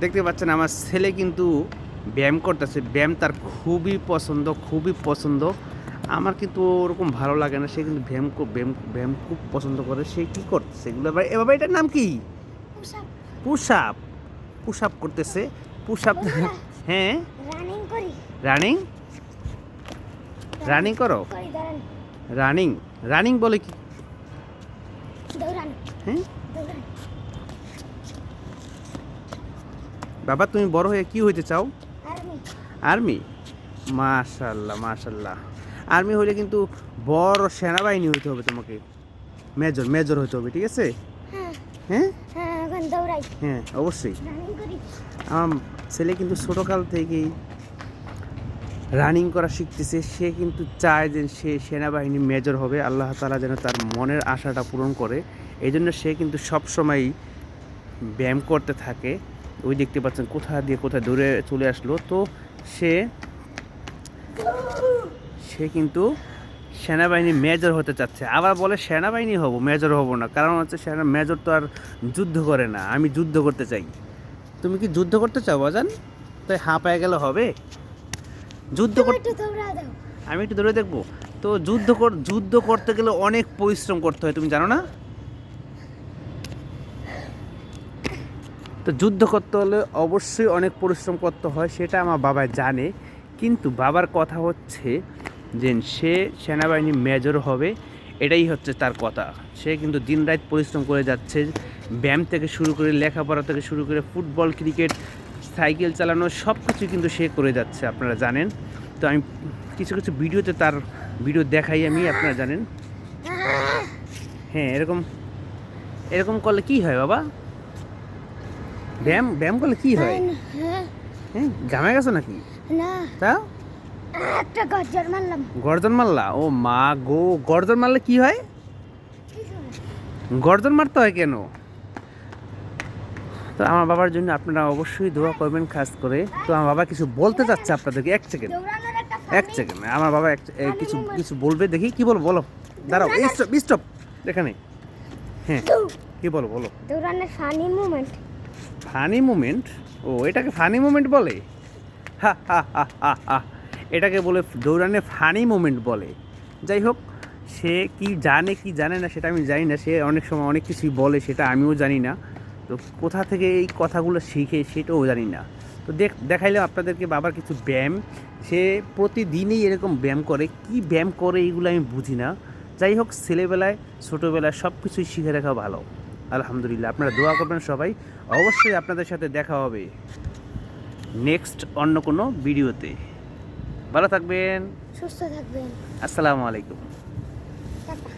দেখতে পাচ্ছেন আমার ছেলে কিন্তু ব্যায়াম করতেছে। ব্যায়াম তার খুবই পছন্দ, খুবই পছন্দ। আমার কিন্তু ওরকম ভালো লাগে না। সে কিন্তু ব্যায়াম খুব পছন্দ করে। সে কী করতেছে এগুলো? এবার এটার নাম কি? Push up. পুশ আপ করতেছে। Push up. হ্যাঁ, রানিং করি। রানিং রানিং করো। রানিং রানিং বলে কি? দৌড়ান হ্যাঁ দৌড়ান। বাবা, তুমি বড় হয়ে কি হইতে চাও? আর্মি। আর্মি? মাশাল্লাহ মাশাল্লাহ। আর্মি হইলে কিন্তু বড় সেনাবাহিনী হইতে হবে তোমাকে। মেজর মেজর হইতে হবে, ঠিক আছে? হ্যাঁ হ্যাঁ হ্যাঁ, এখন দৌড়াই, হ্যাঁ, অবশ্যই। রানিং করি। আমার ছেলে কিন্তু ছোটোকাল থেকেই রানিং করা শিখতেছে। সে কিন্তু চায় যে সে সেনাবাহিনী মেজর হবে। আল্লাহ তাআলা যেন তার মনের আশাটা পূরণ করে। এই জন্য সে কিন্তু সবসময়ই ব্যায়াম করতে থাকে। ওই দেখতে পাচ্ছেন কোথা দিয়ে কোথায় দূরে চলে আসলো। তো সে সে কিন্তু সেনাবাহিনী মেজর হতে চাচ্ছে। আবার বলে সেনাবাহিনী হব, মেজর হব না। কারণ হচ্ছে মেজর তো আর যুদ্ধ করে না, আমি যুদ্ধ করতে চাই। তুমি কি যুদ্ধ করতে চাও বাজান? তাই হাঁ পায়ে গেলে হবে? যুদ্ধ তুমি করতে একটু দৌড়া দাও। আমি একটু দৌড়ে দেখবো। তো যুদ্ধ করতে গেলে অনেক পরিশ্রম করতে হয়, তুমি জানো না? তো যুদ্ধ করতে হলে অবশ্যই অনেক পরিশ্রম করতে হয়, সেটা আমার বাবা জানে। কিন্তু বাবার কথা হচ্ছে যে সে সেনাবাহিনী মেজর হবে, এটাই হচ্ছে তার কথা। সে কিন্তু দিনরাত পরিশ্রম করে যাচ্ছে। ব্যায়াম থেকে শুরু করে, লেখাপড়া থেকে শুরু করে, ফুটবল, ক্রিকেট, সাইকেল চালানো সব কিছু কিন্তু সে করে যাচ্ছে, আপনারা জানেন। তো আমি কিছু কিছু ভিডিওতে তার ভিডিও দেখাই আমি, আপনারা জানেন। হ্যাঁ, এরকম এরকম করলে কি হয় বাবা? ব্যায়াম ব্যায়াম করলে কি হয়? হ্যাঁ, হ্যাঁ, ঘামে গেছো নাকি? না, তা একটা গর্জন মারলাম। গর্জন মারলা? ও মা গো, গর্জন মারলে কি হয়? গর্জন মারতে হয় কেন? তো আমার বাবার জন্য আপনারা অবশ্যই দোয়া করবেন খাস করে। তো আমার বাবা কিছু বলতে চাচ্ছে আপনাদেরকে। এক সেকেন্ড, দৌড়ানোর একটা এক সেকেন্ড। আমার বাবা কিছু কিছু বলবে, দেখি কি বলো, বলো। দাঁড়াও, স্টপ স্টপ, এখানে। হ্যাঁ, কি বলো বলো। দৌড়ানোর ফানি মুভমেন্ট। Funny moment? ও, এটাকে ফানি মুমেন্ট বলে? হা হা হা হা হা। এটাকে বলে দৌড়ানে ফানি মুমেন্ট বলে। যাই হোক, সে কি জানে কি জানে না সেটা আমি জানি না। সে অনেক সময় অনেক কিছুই বলে, সেটা আমিও জানি না। তো কোথা থেকে এই কথাগুলো শিখে সেটাও জানি না। তো দেখাইলাম আপনাদেরকে বাবার কিছু ব্যায়াম। সে প্রতিদিনই এরকম ব্যায়াম করে। কি ব্যায়াম করে এইগুলো আমি বুঝি না। যাই হোক, ছেলেবেলায় ছোটোবেলায় সব কিছুই শিখে রাখা ভালো। আলহামদুলিল্লাহ, আপনারা দোয়া করবেন সবাই। অবশ্যই আপনাদের সাথে দেখা হবে নেক্সট অন্য কোনো ভিডিওতে। ভালো থাকবেন। সুস্থ থাকবেন। আসসালামু আলাইকুম। টাটা।